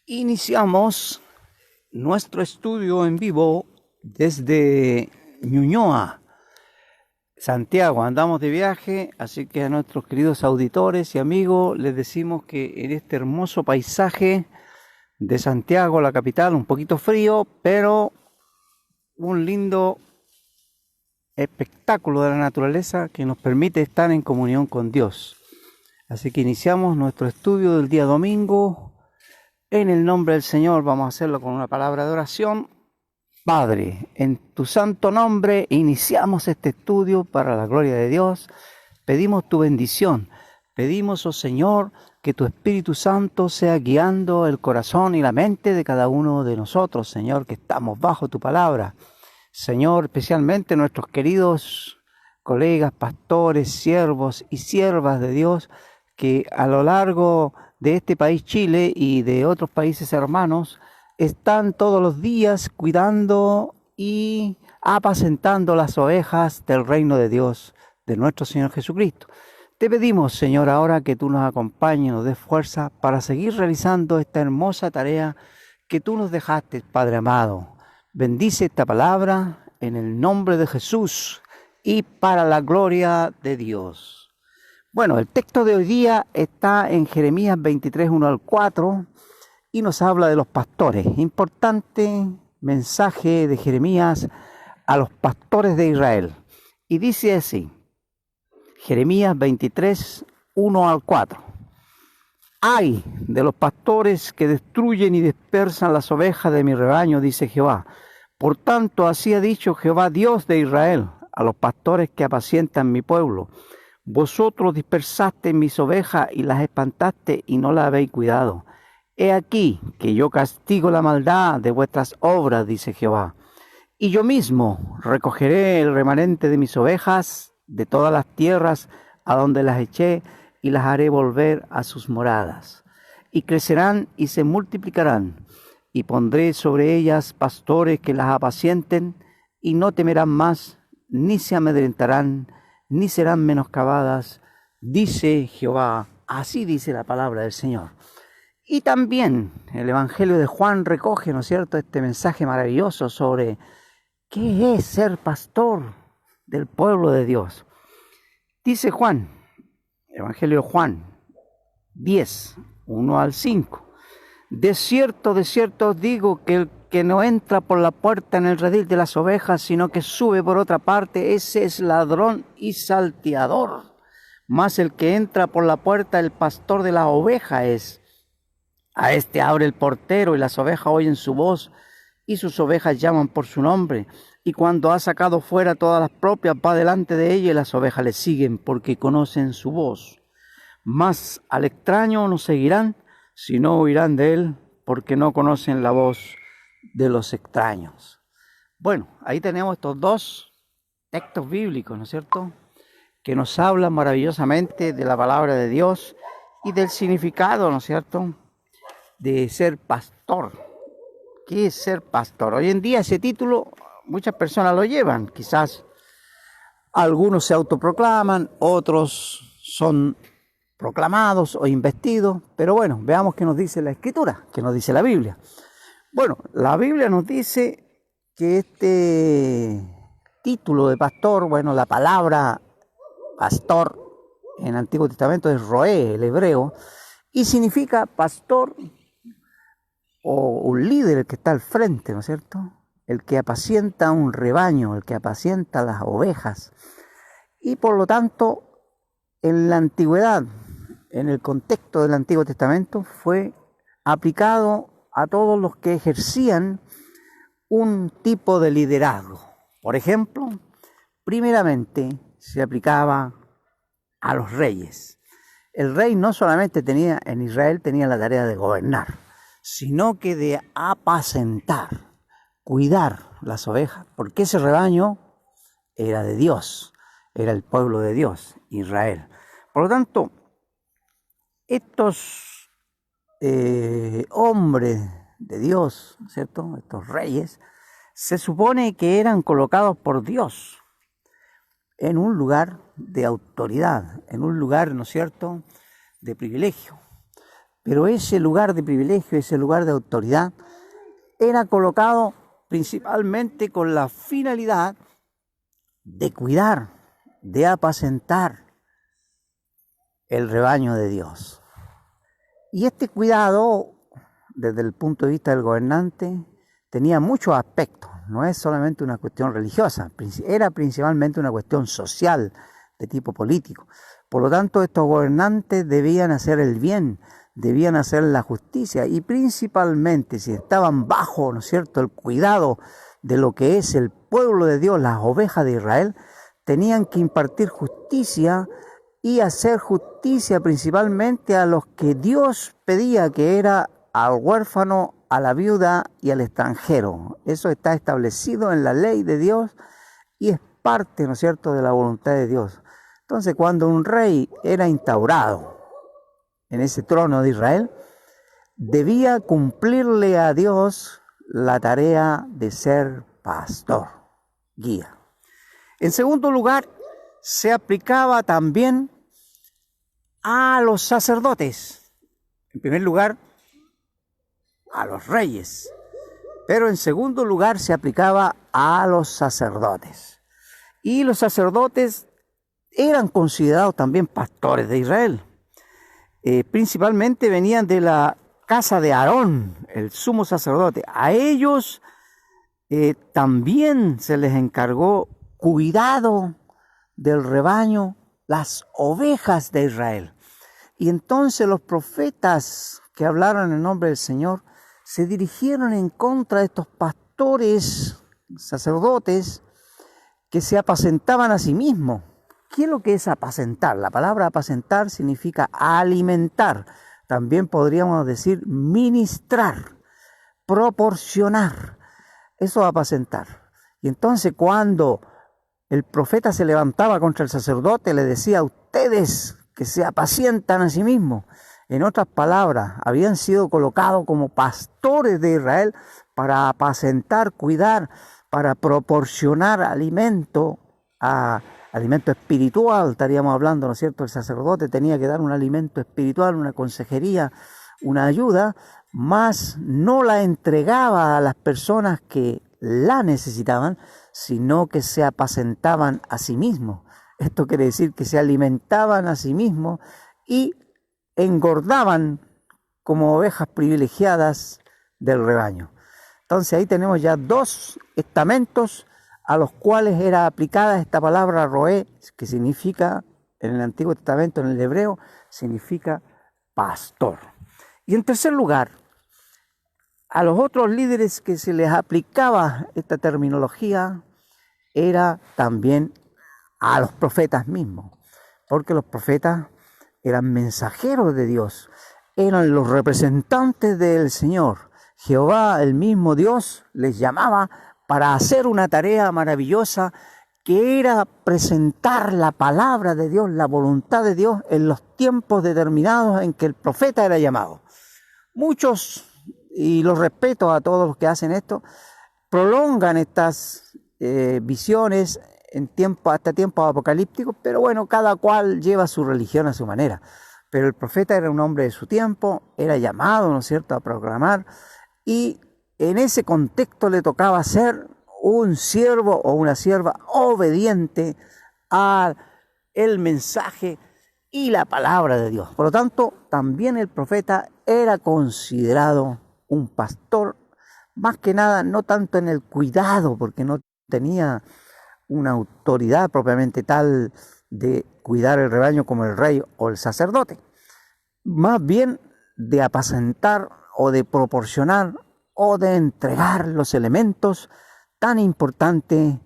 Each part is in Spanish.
Iniciamos nuestro estudio en vivo desde Ñuñoa, Santiago. Andamos de viaje, así que a nuestros queridos auditores y amigos les decimos que en este hermoso paisaje de Santiago, la capital, un poquito frío, pero un lindo espectáculo de la naturaleza que nos permite estar en comunión con Dios. Así que iniciamos nuestro estudio del día domingo. En el nombre del Señor vamos a hacerlo con una palabra de oración. Padre, en tu santo nombre iniciamos este estudio para la gloria de Dios. Pedimos tu bendición. Pedimos, oh Señor, que tu Espíritu Santo sea guiando el corazón y la mente de cada uno de nosotros, Señor, que estamos bajo tu palabra. Señor, especialmente nuestros queridos colegas, pastores, siervos y siervas de Dios, que a lo largo de este país Chile y de otros países hermanos están todos los días cuidando y apacentando las ovejas del reino de Dios, de nuestro Señor Jesucristo. Te pedimos, Señor, ahora que tú nos acompañes, nos des fuerza para seguir realizando esta hermosa tarea que tú nos dejaste, Padre amado. Bendice esta palabra en el nombre de Jesús y para la gloria de Dios. Bueno, el texto de hoy día está en Jeremías 23, 1 al 4 y nos habla de los pastores. Importante mensaje de Jeremías a los pastores de Israel. Y dice así, Jeremías 23, 1 al 4. ¡Ay de los pastores que destruyen y dispersan las ovejas de mi rebaño!, dice Jehová. Por tanto, así ha dicho Jehová, Dios de Israel, a los pastores que apacientan mi pueblo. Vosotros dispersasteis mis ovejas y las espantaste y no las habéis cuidado. He aquí que yo castigo la maldad de vuestras obras, dice Jehová. Y yo mismo recogeré el remanente de mis ovejas de todas las tierras a donde las eché y las haré volver a sus moradas. Y crecerán y se multiplicarán. Y pondré sobre ellas pastores que las apacienten y no temerán más, ni se amedrentarán, ni serán menoscabadas, dice Jehová. Así dice la palabra del Señor. Y también el Evangelio de Juan recoge, ¿no es cierto?, este mensaje maravilloso sobre qué es ser pastor del pueblo de Dios. Dice Juan, Evangelio de Juan 10, 1 al 5. De cierto os digo que el que no entra por la puerta en el redil de las ovejas, sino que sube por otra parte, ese es ladrón y salteador. Mas el que entra por la puerta, el pastor de la oveja es. A este abre el portero y las ovejas oyen su voz y sus ovejas llaman por su nombre. Y cuando ha sacado fuera todas las propias, va delante de ella y las ovejas le siguen porque conocen su voz. Mas al extraño no seguirán, sino oirán de él porque no conocen la voz de los extraños. Bueno, ahí tenemos estos dos textos bíblicos, ¿no es cierto?, que nos hablan maravillosamente de la palabra de Dios y del significado, ¿no es cierto?, de ser pastor. ¿Qué es ser pastor? Hoy en día ese título muchas personas lo llevan, quizás algunos se autoproclaman, otros son proclamados o investidos, pero bueno, veamos qué nos dice la Escritura, qué nos dice la Biblia. Bueno, la Biblia nos dice que este título de pastor, bueno, la palabra pastor en el Antiguo Testamento es roé, el hebreo, y significa pastor o un líder, el que está al frente, ¿no es cierto?, el que apacienta un rebaño, el que apacienta las ovejas. Y por lo tanto, en la antigüedad, en el contexto del Antiguo Testamento, fue aplicado a todos los que ejercían un tipo de liderazgo. Por ejemplo, primeramente se aplicaba a los reyes. El rey no solamente tenía en Israel tenía la tarea de gobernar, sino que de apacentar, cuidar las ovejas, porque ese rebaño era de Dios, era el pueblo de Dios, Israel. Por lo tanto, estos hombres de Dios, ¿cierto?, estos reyes, se supone que eran colocados por Dios en un lugar de autoridad, en un lugar, ¿no es cierto?, de privilegio. pero ese lugar de privilegio, ese lugar de autoridad, era colocado principalmente con la finalidad de cuidar, de apacentar el rebaño de Dios. Y este cuidado, desde el punto de vista del gobernante, tenía muchos aspectos. No es solamente una cuestión religiosa, era principalmente una cuestión social, de tipo político. Por lo tanto, estos gobernantes debían hacer el bien, debían hacer la justicia, y principalmente si estaban bajo, ¿no es cierto?, el cuidado de lo que es el pueblo de Dios, las ovejas de Israel, tenían que impartir justicia y hacer justicia principalmente a los que Dios pedía, que era al huérfano, a la viuda y al extranjero. Eso está establecido en la ley de Dios y es parte, ¿no es cierto?, de la voluntad de Dios. Entonces, cuando un rey era instaurado en ese trono de Israel, debía cumplirle a Dios la tarea de ser pastor, guía. En segundo lugar, se aplicaba también a los sacerdotes. En primer lugar, a los reyes, pero en segundo lugar se aplicaba a los sacerdotes. Y los sacerdotes eran considerados también pastores de Israel. Principalmente venían de la casa de Aarón, el sumo sacerdote. A ellos también se les encargó cuidado del rebaño, las ovejas de Israel. Y entonces los profetas que hablaron en nombre del Señor se dirigieron en contra de estos pastores, sacerdotes, que se apacentaban a sí mismos. ¿Qué es lo que es apacentar? La palabra apacentar significa alimentar. También podríamos decir ministrar, proporcionar. Eso es apacentar. Y entonces cuando el profeta se levantaba contra el sacerdote, le decía: ustedes que se apacientan a sí mismos. En otras palabras, habían sido colocados como pastores de Israel para apacentar, cuidar, para proporcionar alimento espiritual, estaríamos hablando, ¿no es cierto? El sacerdote tenía que dar un alimento espiritual, una consejería, una ayuda, mas no la entregaba a las personas que la necesitaban, sino que se apacentaban a sí mismos. Esto quiere decir que se alimentaban a sí mismos y engordaban como ovejas privilegiadas del rebaño. Entonces ahí tenemos ya dos estamentos a los cuales era aplicada esta palabra roé, que significa, en el Antiguo Testamento, en el hebreo, significa pastor. Y en tercer lugar, a los otros líderes que se les aplicaba esta terminología era también a los profetas mismos, porque los profetas eran mensajeros de Dios, eran los representantes del Señor. Jehová, el mismo Dios, les llamaba para hacer una tarea maravillosa que era presentar la palabra de Dios, la voluntad de Dios en los tiempos determinados en que el profeta era llamado. Muchos, y los respeto a todos los que hacen esto, prolongan estas visiones hasta tiempos apocalípticos, pero bueno, cada cual lleva su religión a su manera. Pero el profeta era un hombre de su tiempo, era llamado, ¿no es cierto?, a proclamar, y en ese contexto le tocaba ser un siervo o una sierva obediente al mensaje y la palabra de Dios. Por lo tanto, también el profeta era considerado un pastor, más que nada, no tanto en el cuidado, porque no tenía una autoridad propiamente tal de cuidar el rebaño como el rey o el sacerdote, más bien de apacentar o de proporcionar o de entregar los elementos tan importantes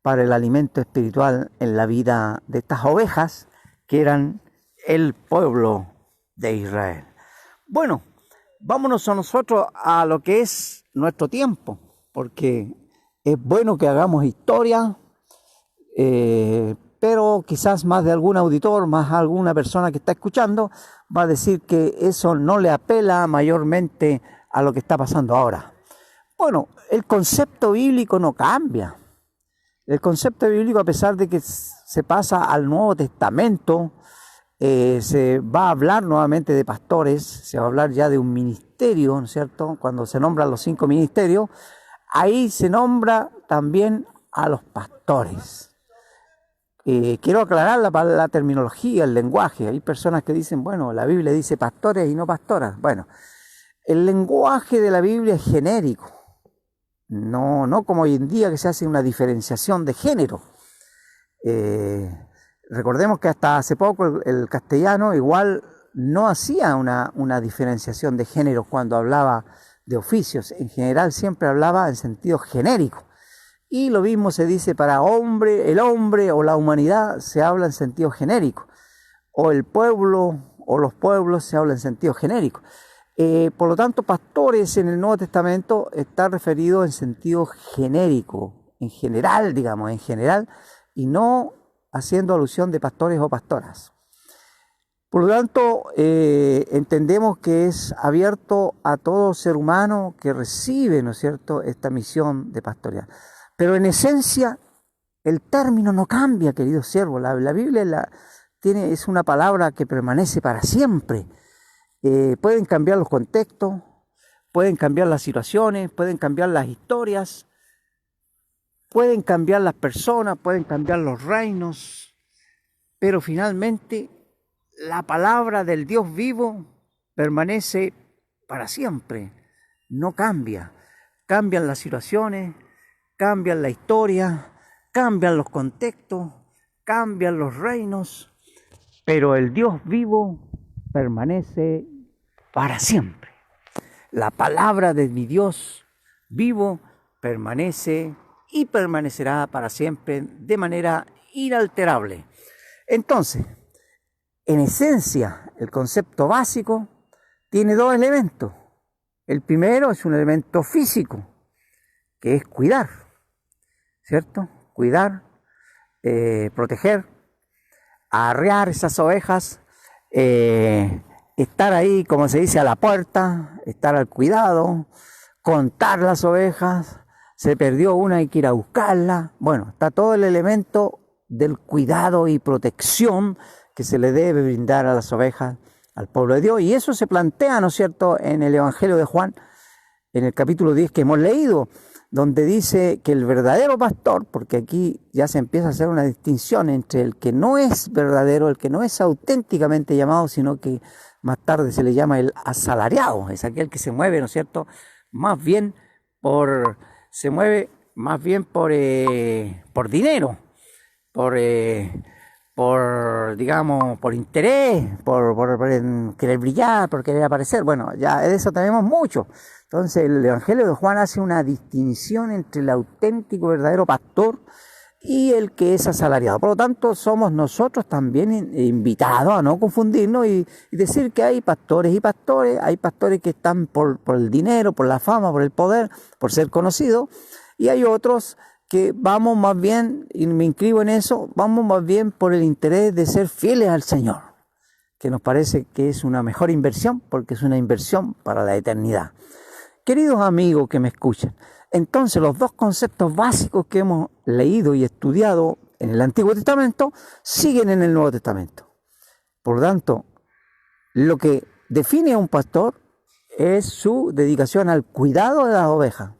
para el alimento espiritual en la vida de estas ovejas que eran el pueblo de Israel. Bueno, vámonos a nosotros a lo que es nuestro tiempo, porque es bueno que hagamos historia, pero quizás más de algún auditor, más alguna persona que está escuchando, va a decir que eso no le apela mayormente a lo que está pasando ahora. Bueno, el concepto bíblico no cambia. El concepto bíblico, a pesar de que se pasa al Nuevo Testamento, se va a hablar nuevamente de pastores, se va a hablar ya de un ministerio, ¿no es cierto? Cuando se nombran los 5 ministerios, ahí se nombra también a los pastores. Quiero aclarar la terminología, el lenguaje. Hay personas que dicen, bueno, la Biblia dice pastores y no pastoras. Bueno, el lenguaje de la Biblia es genérico. No como hoy en día que se hace una diferenciación de género. Recordemos que hasta hace poco el castellano igual no hacía una diferenciación de género cuando hablaba de oficios. En general siempre hablaba en sentido genérico. Y lo mismo se dice para el hombre o la humanidad se habla en sentido genérico. O el pueblo o los pueblos se habla en sentido genérico. Por lo tanto, pastores en el Nuevo Testamento está referido en sentido genérico, en general, digamos, en general, y no haciendo alusión de pastores o pastoras. Por lo tanto, entendemos que es abierto a todo ser humano que recibe, ¿no es cierto?, esta misión de pastorear. Pero en esencia, el término no cambia, queridos siervos. La Biblia es una palabra que permanece para siempre. Pueden cambiar los contextos, pueden cambiar las situaciones, pueden cambiar las historias, pueden cambiar las personas, pueden cambiar los reinos, pero finalmente la palabra del Dios vivo permanece para siempre, no cambia. Cambian las situaciones, cambian la historia, cambian los contextos, cambian los reinos, pero el Dios vivo permanece para siempre. La palabra de mi Dios vivo permanece y permanecerá para siempre de manera inalterable. Entonces, en esencia, el concepto básico tiene 2 elementos. El primero es un elemento físico, que es cuidar, ¿cierto? Cuidar, proteger, arrear esas ovejas, estar ahí, como se dice, a la puerta, estar al cuidado, contar las ovejas, se perdió una, hay que ir a buscarla. Bueno, está todo el elemento del cuidado y protección que se le debe brindar a las ovejas, al pueblo de Dios. Y eso se plantea, ¿no es cierto?, en el Evangelio de Juan, en el capítulo 10 que hemos leído, donde dice que el verdadero pastor, porque aquí ya se empieza a hacer una distinción entre el que no es verdadero, el que no es auténticamente llamado, sino que más tarde se le llama el asalariado, es aquel que se mueve, ¿no es cierto?, más bien por dinero, digamos, por interés, por querer brillar, por querer aparecer. Bueno, ya de eso tenemos mucho. Entonces el Evangelio de Juan hace una distinción entre el auténtico verdadero pastor y el que es asalariado. Por lo tanto, somos nosotros también invitados a no confundirnos y decir que hay pastores y pastores. Hay pastores que están por el dinero, por la fama, por el poder, por ser conocidos, y hay otros que vamos más bien, y me inscribo en eso, vamos más bien por el interés de ser fieles al Señor, que nos parece que es una mejor inversión, porque es una inversión para la eternidad. Queridos amigos que me escuchan, entonces los 2 conceptos básicos que hemos leído y estudiado en el Antiguo Testamento siguen en el Nuevo Testamento. Por lo tanto, lo que define a un pastor es su dedicación al cuidado de las ovejas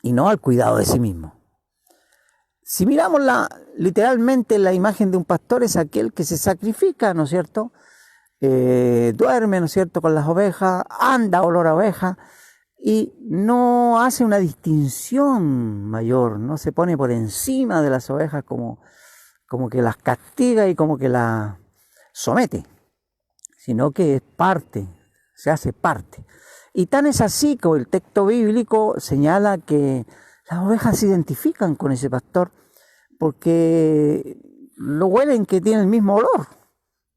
y no al cuidado de sí mismo. Si miramos literalmente la imagen de un pastor, es aquel que se sacrifica, ¿no es cierto? Duerme, ¿no es cierto?, con las ovejas, anda olor a oveja y no hace una distinción mayor, no se pone por encima de las ovejas como que las castiga y como que las somete, sino que es parte, se hace parte. Y tan es así que el texto bíblico señala que las ovejas se identifican con ese pastor porque lo huelen, que tiene el mismo olor,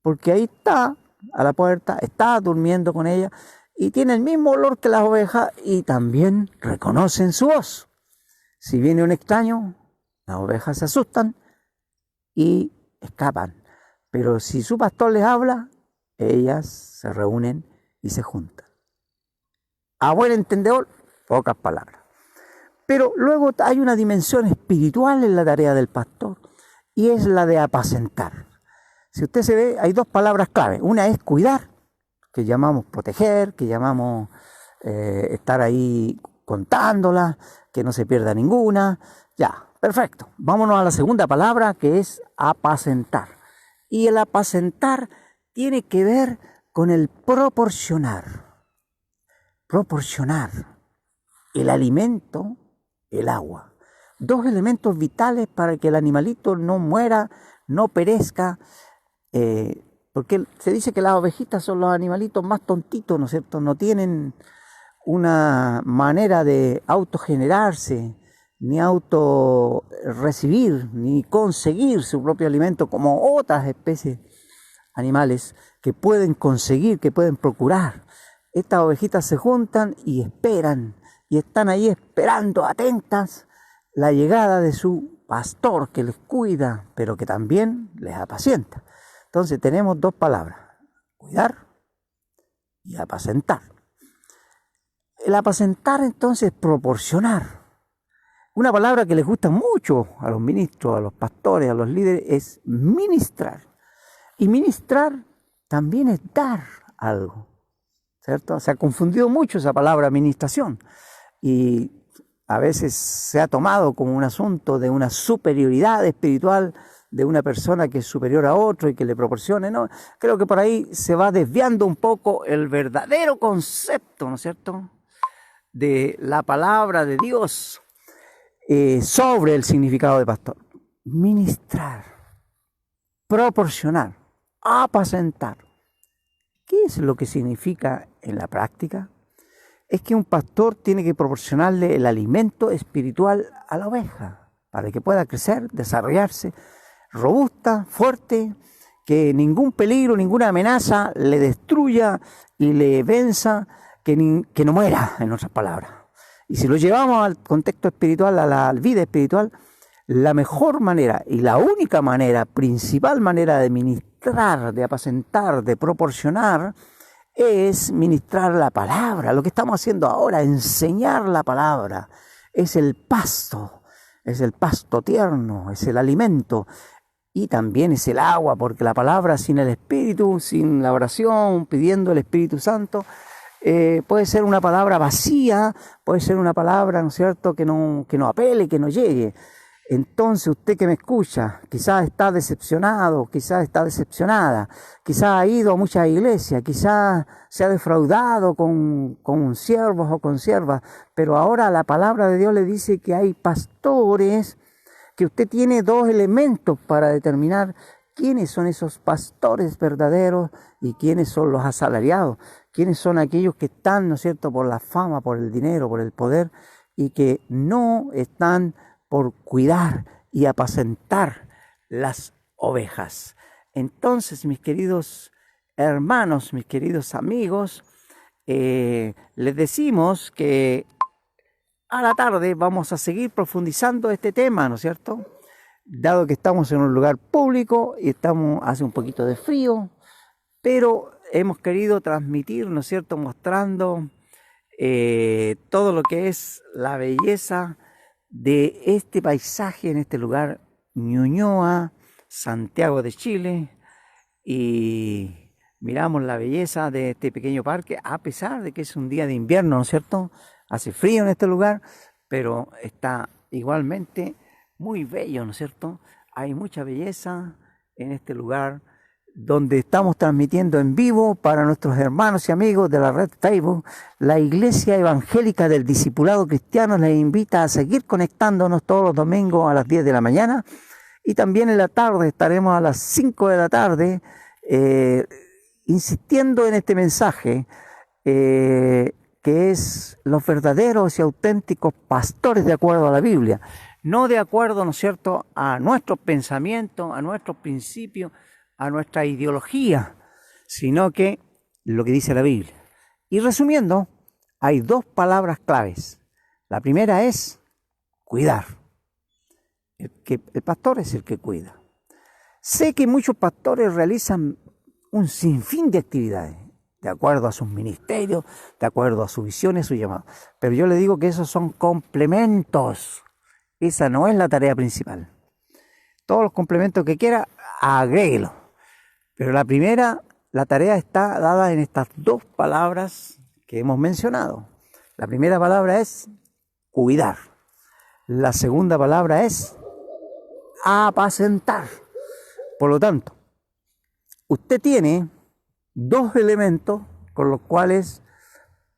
porque ahí está a la puerta, está durmiendo con ella y tiene el mismo olor que las ovejas y también reconocen su voz. Si viene un extraño, las ovejas se asustan y escapan, pero si su pastor les habla, ellas se reúnen y se juntan. A buen entendedor, pocas palabras. Pero luego hay una dimensión espiritual en la tarea del pastor y es la de apacentar. Si usted se ve, hay dos palabras clave. Una es cuidar, que llamamos proteger, que llamamos estar ahí contándola, que no se pierda ninguna. Ya, perfecto. Vámonos a la segunda palabra, que es apacentar. Y el apacentar tiene que ver con el proporcionar. Proporcionar el alimento, el agua. Dos elementos vitales para que el animalito no muera, no perezca, porque se dice que las ovejitas son los animalitos más tontitos, ¿no es cierto? No tienen una manera de autogenerarse, ni auto recibir, ni conseguir su propio alimento como otras especies animales que pueden conseguir, que pueden procurar. Estas ovejitas se juntan y esperan, y están ahí esperando, atentas, la llegada de su pastor que les cuida, pero que también les apacienta. Entonces tenemos dos palabras, cuidar y apacentar. El apacentar entonces es proporcionar. Una palabra que les gusta mucho a los ministros, a los pastores, a los líderes, es ministrar. Y ministrar también es dar algo, ¿cierto? Se ha confundido mucho esa palabra administración y a veces se ha tomado como un asunto de una superioridad espiritual de una persona que es superior a otro y que le proporcione, ¿no? Creo que por ahí se va desviando un poco el verdadero concepto, ¿no es cierto?, de la palabra de Dios sobre el significado de pastor. Ministrar, proporcionar, apacentar. ¿Qué es lo que significa en la práctica? Es que un pastor tiene que proporcionarle el alimento espiritual a la oveja para que pueda crecer, desarrollarse, robusta, fuerte, que ningún peligro, ninguna amenaza le destruya y le venza, que no muera, en otras palabras. Y si lo llevamos al contexto espiritual, a la vida espiritual, la mejor manera y la única manera, principal manera de ministrar, de apacentar, de proporcionar, es ministrar la palabra. Lo que estamos haciendo ahora, enseñar la palabra, es el pasto tierno, es el alimento y también es el agua, porque la palabra sin el Espíritu, sin la oración, pidiendo el Espíritu Santo, puede ser una palabra vacía, puede ser una palabra, ¿no es cierto?, que no apele, que no llegue. Entonces usted que me escucha, quizás está decepcionado, quizás está decepcionada, quizás ha ido a muchas iglesias, quizás se ha defraudado con siervos o con siervas, pero ahora la palabra de Dios le dice que hay pastores, que usted tiene dos elementos para determinar quiénes son esos pastores verdaderos y quiénes son los asalariados, quiénes son aquellos que están, ¿no es cierto?, por la fama, por el dinero, por el poder, y que no están por cuidar y apacentar las ovejas. Entonces, mis queridos hermanos, mis queridos amigos, les decimos que a la tarde vamos a seguir profundizando este tema, ¿no es cierto?, dado que estamos en un lugar público y hace un poquito de frío, pero hemos querido transmitir, ¿no es cierto?, mostrando todo lo que es la belleza de este paisaje en este lugar, Ñuñoa, Santiago de Chile, y miramos la belleza de este pequeño parque, a pesar de que es un día de invierno, ¿no es cierto? Hace frío en este lugar, pero está igualmente muy bello, ¿no es cierto? Hay mucha belleza en este lugar, donde estamos transmitiendo en vivo para nuestros hermanos y amigos de la red Facebook. La Iglesia Evangélica del Discipulado Cristiano les invita a seguir conectándonos todos los domingos a las 10 de la mañana, y también en la tarde estaremos a las 5 de la tarde insistiendo en este mensaje que es los verdaderos y auténticos pastores de acuerdo a la Biblia, no de acuerdo, ¿no es cierto?, a nuestros pensamientos, a nuestros principios, a nuestra ideología, sino que lo que dice la Biblia. Y resumiendo, hay dos palabras claves. La primera es cuidar. El pastor es el que cuida. Sé que muchos pastores realizan un sinfín de actividades, de acuerdo a sus ministerios, de acuerdo a sus visiones, su llamado. Pero yo le digo que esos son complementos. Esa no es la tarea principal. Todos los complementos que quiera, agréguelos. Pero la tarea está dada en estas dos palabras que hemos mencionado. La primera palabra es cuidar. La segunda palabra es apacentar. Por lo tanto, usted tiene dos elementos con los cuales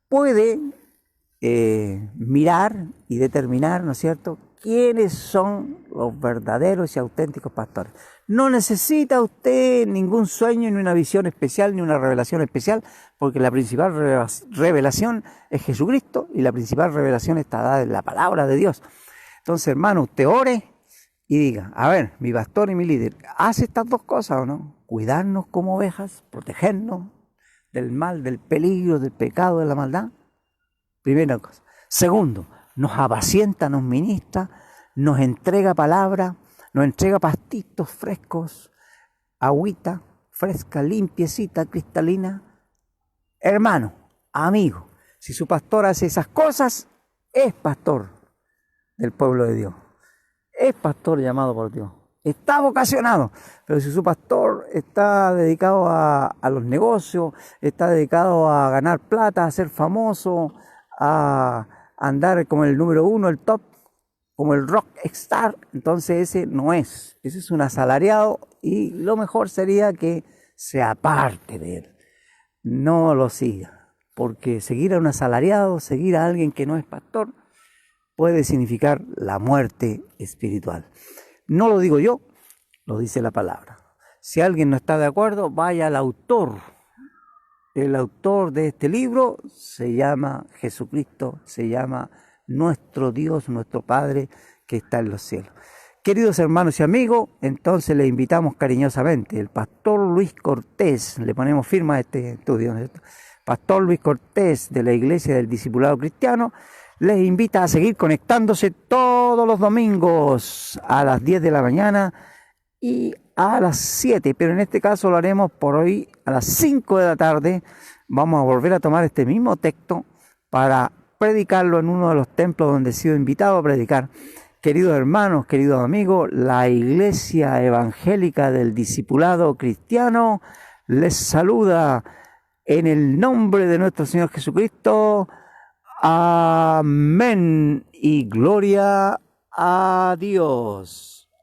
puede mirar y determinar, ¿no es cierto?, quiénes son los verdaderos y auténticos pastores. No necesita usted ningún sueño, ni una visión especial, ni una revelación especial, porque la principal revelación es Jesucristo y la principal revelación está dada en la palabra de Dios. Entonces, hermano, usted ore y diga, a ver, mi pastor y mi líder, ¿hace estas dos cosas o no? Cuidarnos como ovejas, protegernos del mal, del peligro, del pecado, de la maldad. Primera cosa. Segundo, nos apacienta, nos ministra, nos entrega palabra, nos entrega pastitos frescos, agüita fresca, limpiecita, cristalina. Hermano, amigo, si su pastor hace esas cosas, es pastor del pueblo de Dios. Es pastor llamado por Dios. Está vocacionado. Pero si su pastor está dedicado a los negocios, está dedicado a ganar plata, a ser famoso, a andar como el número uno, el top, como el rock star, entonces ese no es. Ese es un asalariado y lo mejor sería que se aparte de él. No lo siga. Porque seguir a un asalariado, seguir a alguien que no es pastor, puede significar la muerte espiritual. No lo digo yo, lo dice la palabra. Si alguien no está de acuerdo, vaya al autor. El autor de este libro se llama Jesucristo, se llama nuestro Dios, nuestro Padre que está en los cielos. Queridos hermanos y amigos, entonces le invitamos cariñosamente, el pastor Luis Cortés, le ponemos firma a este estudio, ¿no? Pastor Luis Cortés de la Iglesia del Discipulado Cristiano, les invita a seguir conectándose todos los domingos a las 10 de la mañana y a las 7, pero en este caso lo haremos por hoy a las 5 de la tarde. Vamos a volver a tomar este mismo texto para predicarlo en uno de los templos donde he sido invitado a predicar. Queridos hermanos, queridos amigos, la Iglesia Evangélica del Discipulado Cristiano les saluda en el nombre de nuestro Señor Jesucristo. Amén y gloria a Dios.